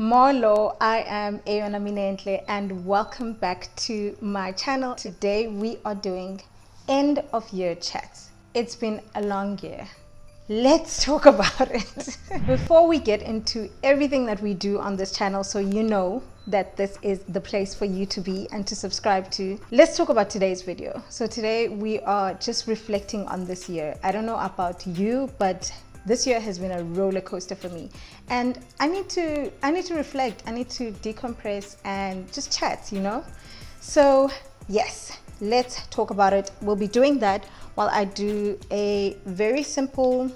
Molo, I am Aona Minentle and welcome back to my channel. Today we are doing end of year chats. It's been a long year. Let's talk about it. Before we get into everything that we do on this channel, so you know that this is the place for you to be and to subscribe to, let's talk about today's video. So today we are just reflecting on this year. I don't know about you, but this year has been a roller coaster for me, and I need to reflect. I need to decompress and just chat, you know. So yes, let's talk about it. We'll be doing that while I do a very simple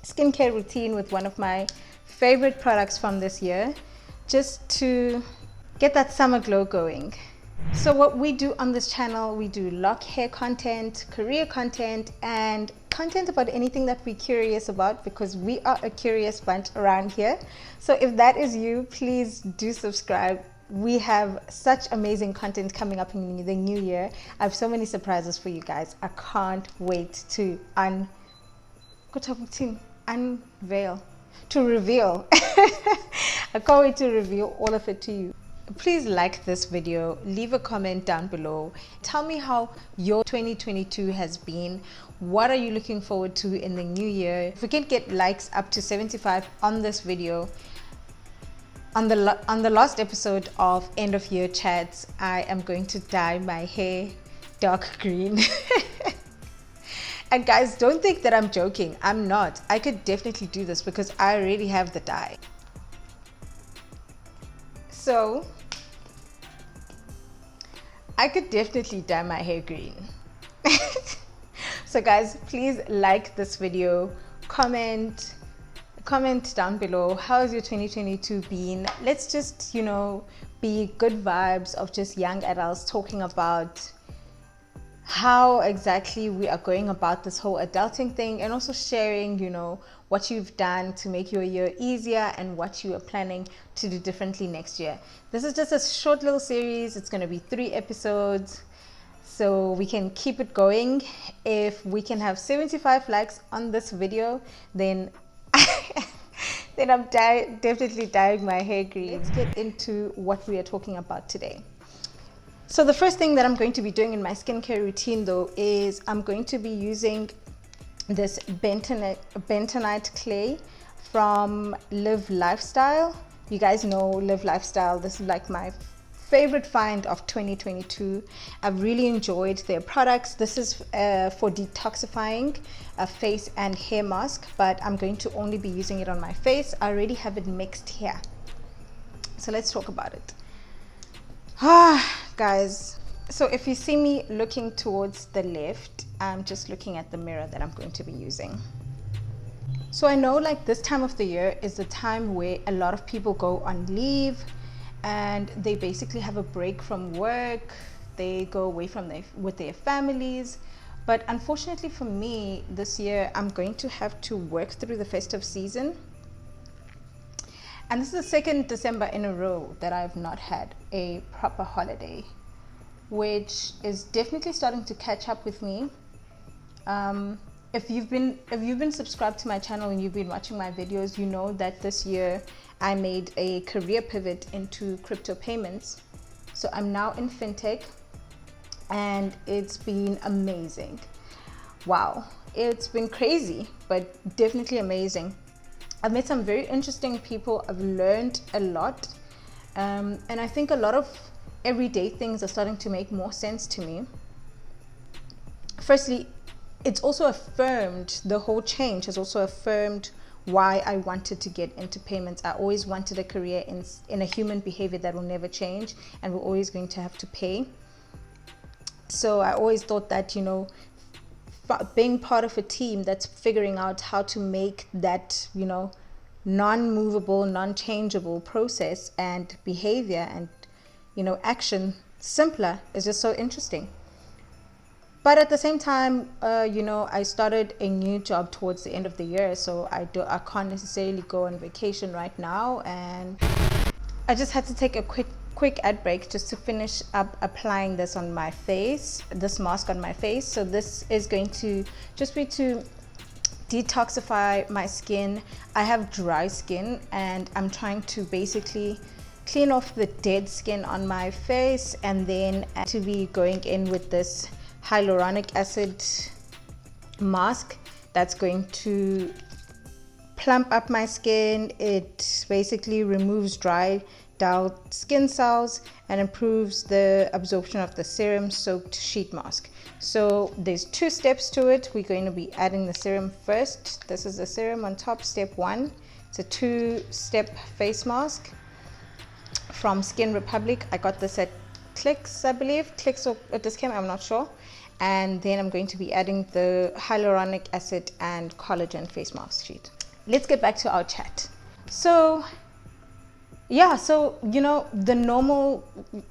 skincare routine with one of my favorite products from this year, just to get that summer glow going. So what we do on this channel, we do lock hair content, career content, and content about anything that we're curious about, because we are a curious bunch around here. So if that is you, please do subscribe. We have such amazing content coming up in the new year. I have so many surprises for you guys. I can't wait to reveal. I can't wait to reveal all of it to you. Please like this video, leave a comment down below. Tell me how your 2022 has been. What are you looking forward to in the new year? If we can get likes up to 75 on this video, on the last episode of end of year chats, I am going to dye my hair dark green. And guys, don't think that I'm joking. I'm not. I could definitely do this because I already have the dye. So I could definitely dye my hair green. So guys, please like this video, comment down below, how's your 2022 been? Let's just, you know, be good vibes of just young adults talking about how exactly we are going about this whole adulting thing, and also sharing, you know, what you've done to make your year easier and what you are planning to do differently next year. This is just a short little series. It's going to be 3 episodes, so we can keep it going. If we can have 75 likes on this video, then then I'm definitely dyeing my hair green. Let's get into what we are talking about today. So the first thing that I'm going to be doing in my skincare routine though is I'm going to be using this bentonite clay from Live Lifestyle. You guys know Live Lifestyle. This is like my favorite find of 2022. I've really enjoyed their products. This is for detoxifying a face and hair mask, but I'm going to only be using it on my face. I already have it mixed here. So let's talk about it. Guys, so if you see me looking towards the left, I'm just looking at the mirror that I'm going to be using. So I know like this time of the year is the time where a lot of people go on leave and they basically have a break from work. They go away from with their families. But unfortunately for me, this year I'm going to have to work through the festive season. And this is the 2nd December in a row that I've not had a proper holiday, which is definitely starting to catch up with me. If you've been subscribed to my channel and you've been watching my videos, you know that this year I made a career pivot into crypto payments. So I'm now in fintech, and it's been amazing. Wow, it's been crazy, but definitely amazing. I've met some very interesting people. I've learned a lot, and I think a lot of everyday things are starting to make more sense to me. Firstly, it's also affirmed, the whole change has also affirmed why I wanted to get into payments. I always wanted a career in a human behavior that will never change, and we're always going to have to pay. So I always thought that, you know, being part of a team that's figuring out how to make that, you know, non-movable, non-changeable process and behavior and, you know, action simpler is just so interesting. But at the same time, you know, I started a new job towards the end of the year, so I can't necessarily go on vacation right now, and I just had to take a quick ad break just to finish up applying this on my face, this mask on my face. So this is going to just be to detoxify my skin. I have dry skin and I'm trying to basically clean off the dead skin on my face, and then to be going in with this hyaluronic acid mask that's going to plump up my skin. It basically removes dry, dull skin cells and improves the absorption of the serum soaked sheet mask. So there's 2 steps to it. We're going to be adding the serum first. This is the serum on top, step 1. It's a 2-step face mask from Skin Republic. I got this at Clicks, I believe, Clicks or a discount, I'm not sure. And then I'm going to be adding the hyaluronic acid and collagen face mask sheet. Let's get back to our chat. So yeah, so the normal,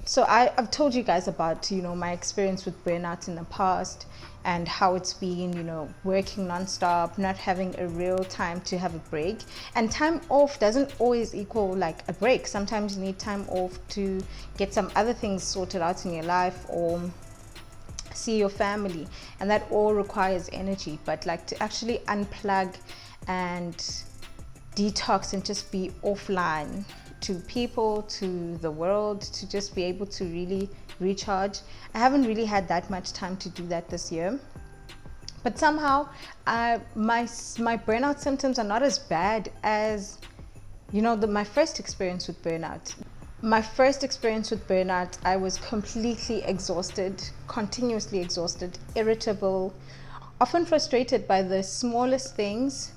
so I've told you guys about my experience with burnout in the past, and how it's been working non-stop, not having a real time to have a break. And time off doesn't always equal like a break. Sometimes you need time off to get some other things sorted out in your life, or see your family, and that all requires energy. But like to actually unplug and detox and just be offline to people, to the world, to just be able to really recharge, I haven't really had that much time to do that this year. But somehow my burnout symptoms are not as bad as my first experience with burnout. My first experience with burnout, I was completely exhausted, continuously exhausted, irritable, often frustrated by the smallest things.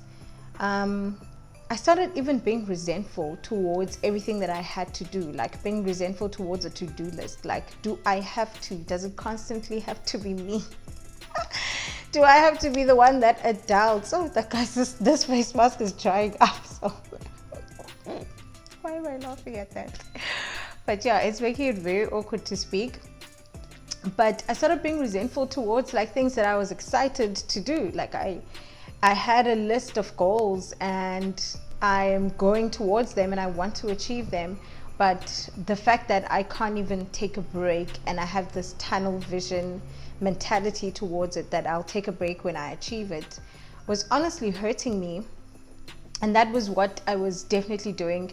I started even being resentful towards everything that I had to do, like being resentful towards a to-do list. Like, do I have to? Does it constantly have to be me? Do I have to be the one that adults? Oh, the guys, this face mask is drying up. So why am I laughing at that? But yeah, it's making it very awkward to speak. But I started being resentful towards like things that I was excited to do. Like I had a list of goals and I am going towards them and I want to achieve them. But the fact that I can't even take a break, and I have this tunnel vision mentality towards it, that I'll take a break when I achieve it, was honestly hurting me. And that was what I was definitely doing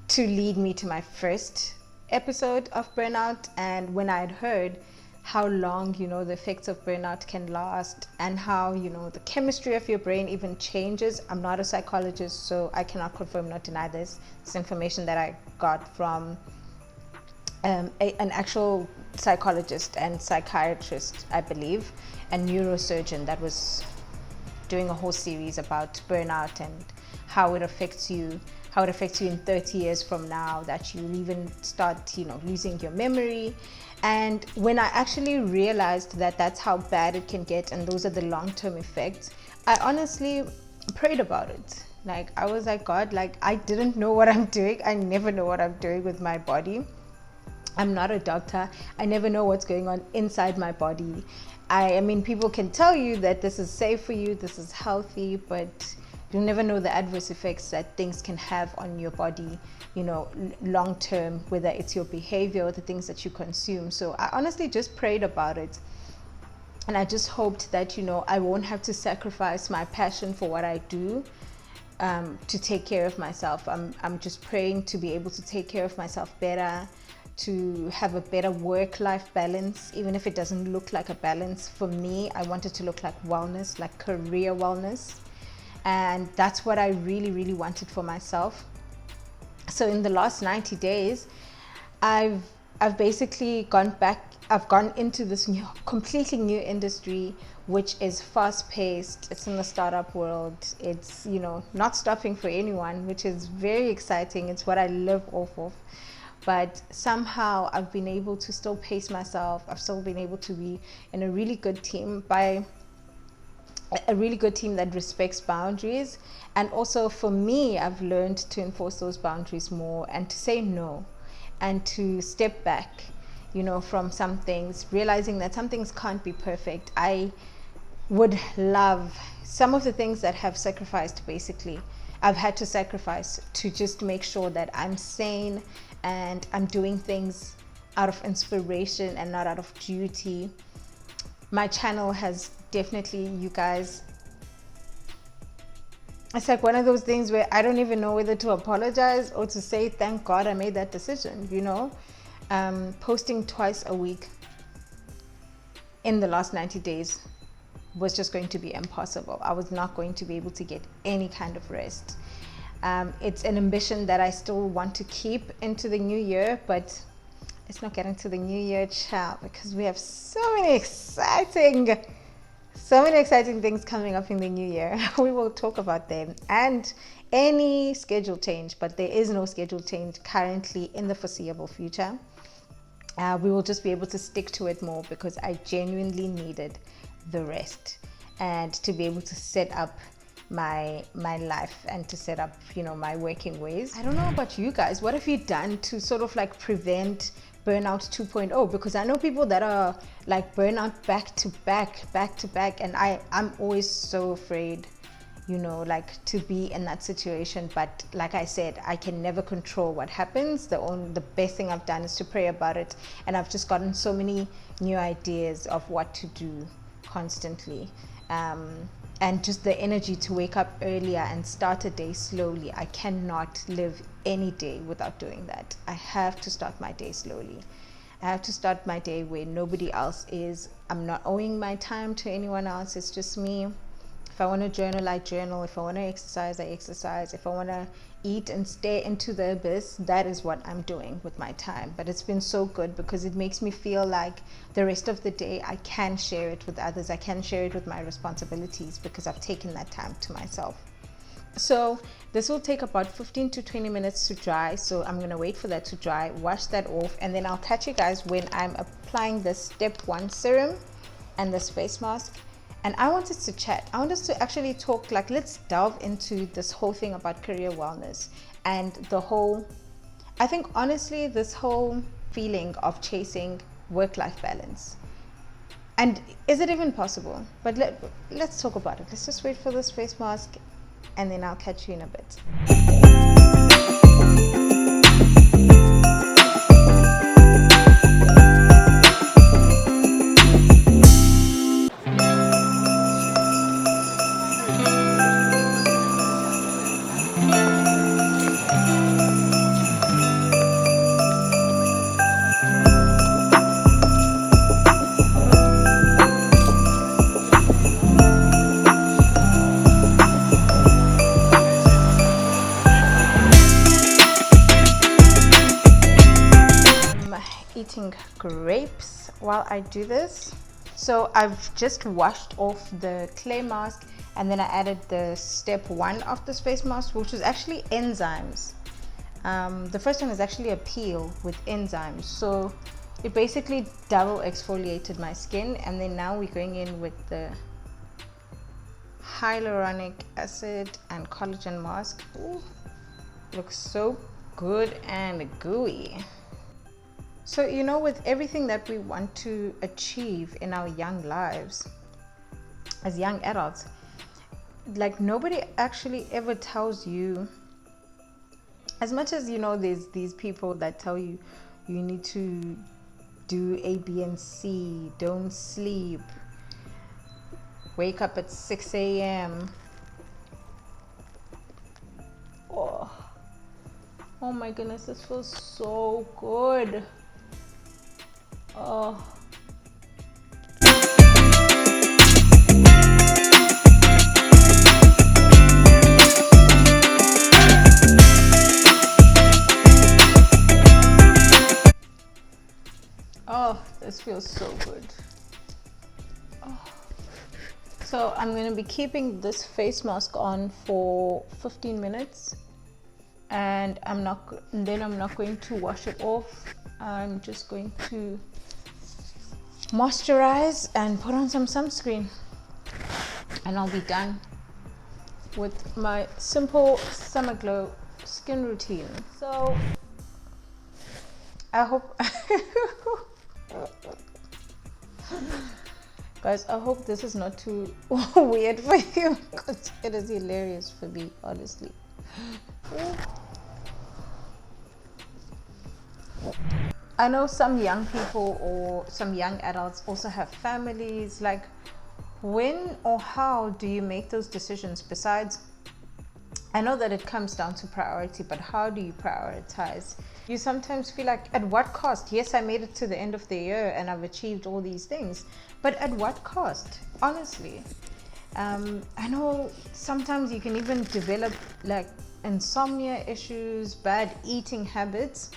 to lead me to my first episode of burnout. And when I had heard how long the effects of burnout can last, and how the chemistry of your brain even changes. I'm not a psychologist, so I cannot confirm nor deny this. It's information that I got from an actual psychologist and psychiatrist, I believe, and neurosurgeon that was doing a whole series about burnout and how it affects you in 30 years from now, that you even start losing your memory. And when I actually realized that that's how bad it can get, and those are the long-term effects, I honestly prayed about it. Like, I was like, God, like, I didn't know what I'm doing. I never know what I'm doing with my body. I'm not a doctor. I never know what's going on inside my body. I mean, people can tell you that this is safe for you, this is healthy, but you'll never know the adverse effects that things can have on your body, long term, whether it's your behavior or the things that you consume. So I honestly just prayed about it. And I just hoped that, I won't have to sacrifice my passion for what I do to take care of myself. I'm just praying to be able to take care of myself better, to have a better work-life balance, even if it doesn't look like a balance. For me, I want it to look like wellness, like career wellness. And that's what I really, really wanted for myself. So in the last 90 days, I've basically gone into this completely new industry, which is fast-paced. It's in the startup world. It's, not stopping for anyone, which is very exciting. It's what I live off of. But somehow I've been able to still pace myself. I've still been able to be in a really good team, that respects boundaries. And also for me, I've learned to enforce those boundaries more, and to say no, and to step back, from some things, realizing that some things can't be perfect. I would love some of the things that have sacrificed, basically, I've had to sacrifice to just make sure that I'm sane and I'm doing things out of inspiration and not out of duty. My channel has definitely, you guys, it's like one of those things where I don't even know whether to apologize or to say thank God I made that decision, you know. Posting twice a week in the last 90 days was just going to be impossible. I was not going to be able to get any kind of rest. It's an ambition that I still want to keep into the new year, but it's not getting to the new year, child, because we have so many exciting things coming up in the new year. We will talk about them and any schedule change, but there is no schedule change currently in the foreseeable future. We will just be able to stick to it more because I genuinely needed the rest and to be able to set up my life and to set up, you know, my working ways. I don't know about you guys, what have you done to sort of like prevent burnout 2.0? Because I know people that are like burnout back to back, and I'm always so afraid, you know, like to be in that situation. But like I said, I can never control what happens. The best thing I've done is to pray about it, and I've just gotten so many new ideas of what to do constantly, and just the energy to wake up earlier and start a day slowly. I cannot live any day without doing that. I have to start my day slowly. I have to start my day where nobody else is. I'm not owing my time to anyone else. It's just me. If I want to journal, I journal. If I want to exercise, I exercise. If I want to eat and stare into the abyss, that is what I'm doing with my time. But it's been so good because it makes me feel like the rest of the day I can share it with others. I can share it with my responsibilities because I've taken that time to myself. So this will take about 15 to 20 minutes to dry. So I'm going to wait for that to dry, wash that off, and then I'll catch you guys when I'm applying the step 1 serum and this face mask. And I want us to chat. I want us to actually talk, like, let's delve into this whole thing about career wellness and the whole, I think honestly, this whole feeling of chasing work-life balance. And is it even possible? But let's talk about it. Let's just wait for this face mask and then I'll catch you in a bit. Eating grapes while I do this. So I've just washed off the clay mask and then I added the step 1 of this face mask, which was actually enzymes. The first one is actually a peel with enzymes, so it basically double exfoliated my skin. And then now we're going in with the hyaluronic acid and collagen mask. Ooh, looks so good and gooey. So, you know, with everything that we want to achieve in our young lives as young adults, like nobody actually ever tells you, as much as, you know, there's these people that tell you you need to do A, B, and C, don't sleep, wake up at 6 a.m. Oh my goodness, this feels so good. Oh. Oh, this feels so good. Oh. So I'm going to be keeping this face mask on for 15 minutes and I'm not going to wash it off. I'm just going to moisturize and put on some sunscreen and I'll be done with my simple summer glow skin routine. So I hope guys, I hope this is not too weird for you because it is hilarious for me, honestly. I know some young people or some young adults also have families. Like, when or how do you make those decisions besides I know that it comes down to priority, but how do you prioritize? You sometimes feel like, at what cost? Yes, I made it to the end of the year and I've achieved all these things, but at what cost? Honestly, I know sometimes you can even develop like insomnia issues, bad eating habits,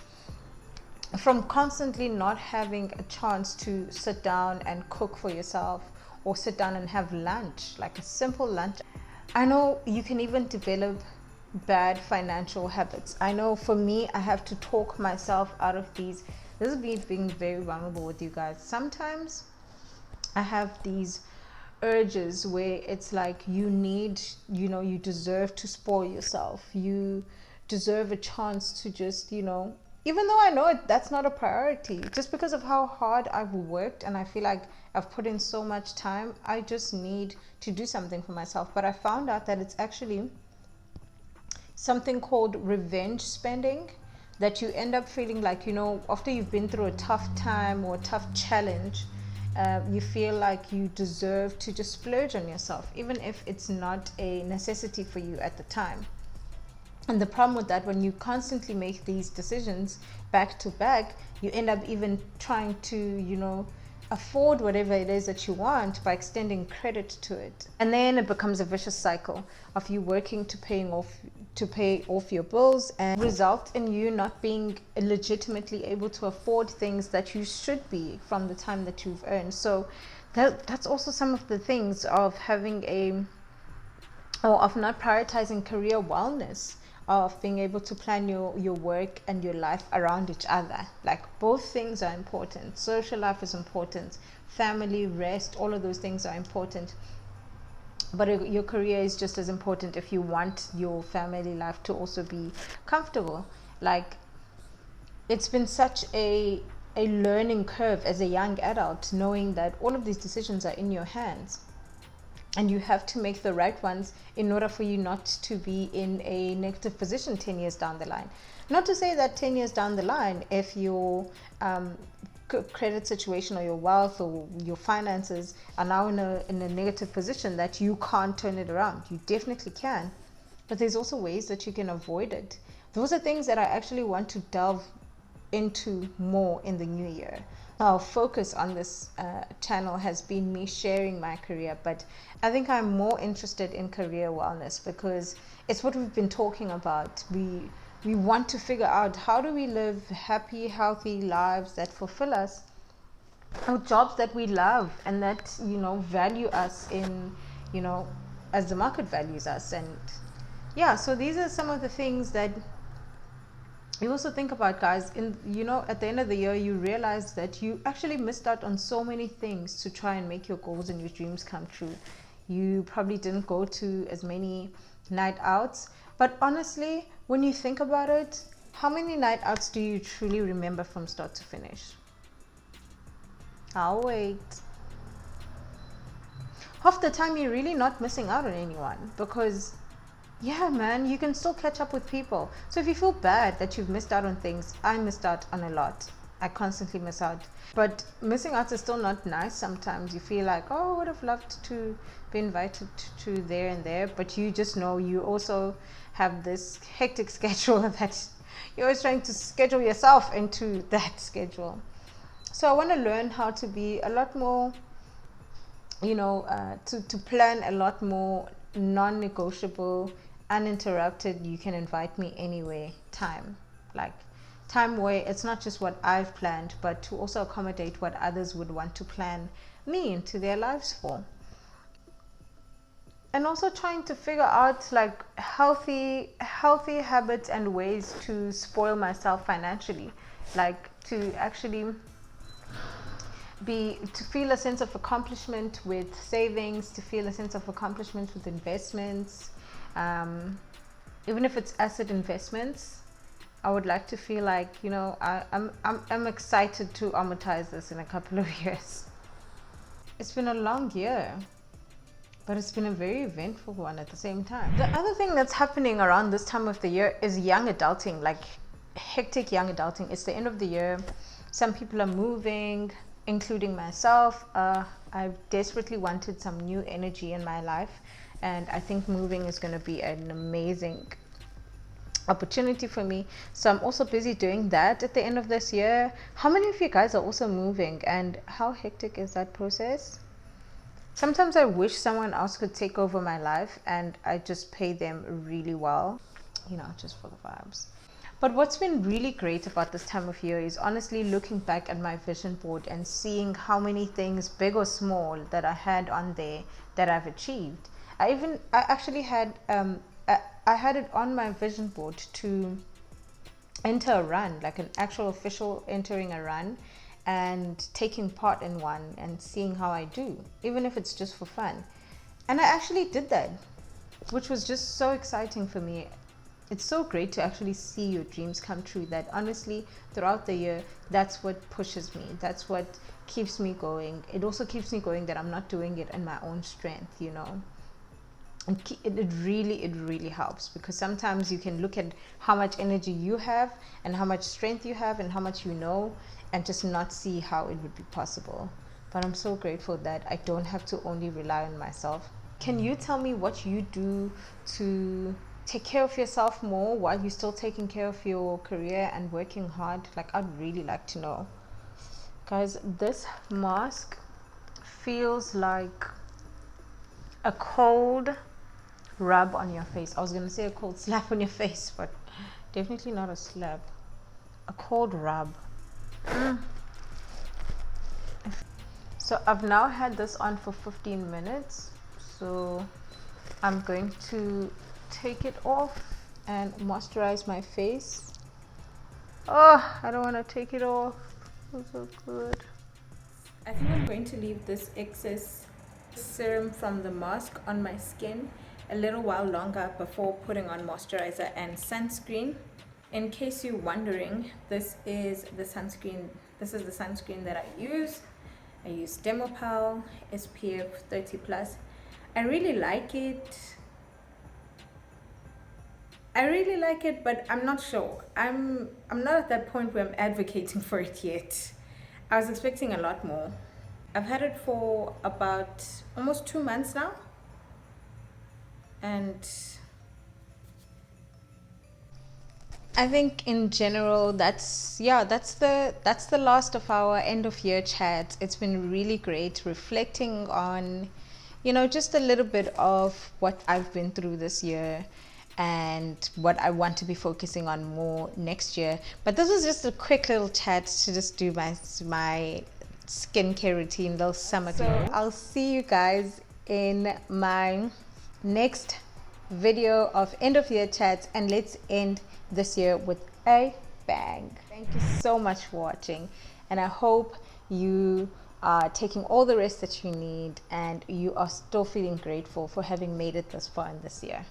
from constantly not having a chance to sit down and cook for yourself or sit down and have lunch, like a simple lunch. I know you can even develop bad financial habits. I know for me, I have to talk myself out of these. This is me being very vulnerable with you guys. Sometimes I have these urges where it's like you need, you deserve to spoil yourself. You deserve a chance to just, even though I know that's not a priority, just because of how hard I've worked and I feel like I've put in so much time, I just need to do something for myself. But I found out that it's actually something called revenge spending, that you end up feeling like, after you've been through a tough time or a tough challenge, you feel like you deserve to just splurge on yourself, even if it's not a necessity for you at the time. And the problem with that, when you constantly make these decisions back to back, you end up even trying to, afford whatever it is that you want by extending credit to it. And then it becomes a vicious cycle of you working to pay off your bills, and result in you not being legitimately able to afford things that you should be from the time that you've earned. So that's also some of the things of having of not prioritizing career wellness, of being able to plan your work and your life around each other. Like, both things are important. Social life is important, family, rest, all of those things are important, but your career is just as important if you want your family life to also be comfortable. Like, it's been such a learning curve as a young adult, knowing that all of these decisions are in your hands and you have to make the right ones in order for you not to be in a negative position 10 years down the line. Not to say that 10 years down the line, if your credit situation or your wealth or your finances are now in a negative position, that you can't turn it around. You definitely can, but there's also ways that you can avoid it. Those are things that I actually want to delve into more in the new year. Our focus on this channel has been me sharing my career, but I think I'm more interested in career wellness because it's what we've been talking about. We want to figure out, how do we live happy, healthy lives that fulfill us, or jobs that we love and that, value us in, as the market values us. And yeah, so these are some of the things that you also think about, guys. At the end of the year, you realize that you actually missed out on so many things to try and make your goals and your dreams come true. You probably didn't go to as many night outs, but honestly, when you think about it, how many night outs do you truly remember from start to finish? I'll wait. Half the time, you're really not missing out on anyone, because yeah, man, you can still catch up with people. So if you feel bad that you've missed out on things, I missed out on a lot. I constantly miss out. But missing out is still not nice. Sometimes you feel like, oh, I would have loved to be invited to there and there. But you just know you also have this hectic schedule that you're always trying to schedule yourself into that schedule. So I want to learn how to be a lot more, to plan a lot more non-negotiable, uninterrupted, you can invite me anywhere time. Like, time where it's not just what I've planned, but to also accommodate what others would want to plan me into their lives for. And also trying to figure out like healthy habits and ways to spoil myself financially, like to actually to feel a sense of accomplishment with savings, to feel a sense of accomplishment with investments, even if it's asset investments. I would like to feel like, I'm excited to amortize this in a couple of years. It's been a long year, but it's been a very eventful one at the same time. The other thing that's happening around this time of the year is young adulting, like hectic young adulting. It's the end of the year. Some people are moving, including myself. I desperately wanted some new energy in my life, and I think moving is going to be an amazing opportunity for me. So I'm also busy doing that at the end of this year. How many of you guys are also moving, and how hectic is that process? Sometimes I wish someone else could take over my life and I just pay them really well, you know, just for the vibes. But what's been really great about this time of year is honestly looking back at my vision board and seeing how many things, big or small, that I had on there that I've achieved. I actually had I had it on my vision board to enter a run, like an actual official entering a run and taking part in one and seeing how I do, even if it's just for fun. And I actually did that, which was just so exciting for me. It's so great to actually see your dreams come true, that honestly throughout the year, that's what pushes me, that's what keeps me going. It also keeps me going that I'm not doing it in my own strength, you know. And it really helps, because sometimes you can look at how much energy you have and how much strength you have and how much you know, and just not see how it would be possible. But I'm so grateful that I don't have to only rely on myself. Can you tell me what you do to take care of yourself more while you're still taking care of your career and working hard? Like, I'd really like to know. Guys, this mask feels like a cold rub on your face. I was gonna say a cold slap on your face, but definitely not a slap. A cold rub. So I've now had this on for 15 minutes, so I'm going to take it off and moisturize my face. Oh, I don't want to take it off. It's so good. I think I'm going to leave this excess serum from the mask on my skin a little while longer before putting on moisturizer and sunscreen. In case you're wondering, this is the sunscreen that I use. I use Demopal SPF 30+. I really like it. But I'm not sure. I'm not at that point where I'm advocating for it yet. I was expecting a lot more. I've had it for about almost 2 months now, and I think in general that's the last of our end of year chat. It's been really great reflecting on, you know, just a little bit of what I've been through this year and what I want to be focusing on more next year. But this was just a quick little chat to just do my skincare routine, little summer glow. So I'll see you guys in my next video of end of year chats, and let's end this year with a bang. Thank you so much for watching, and I hope you are taking all the rest that you need and you are still feeling grateful for having made it this far in this year.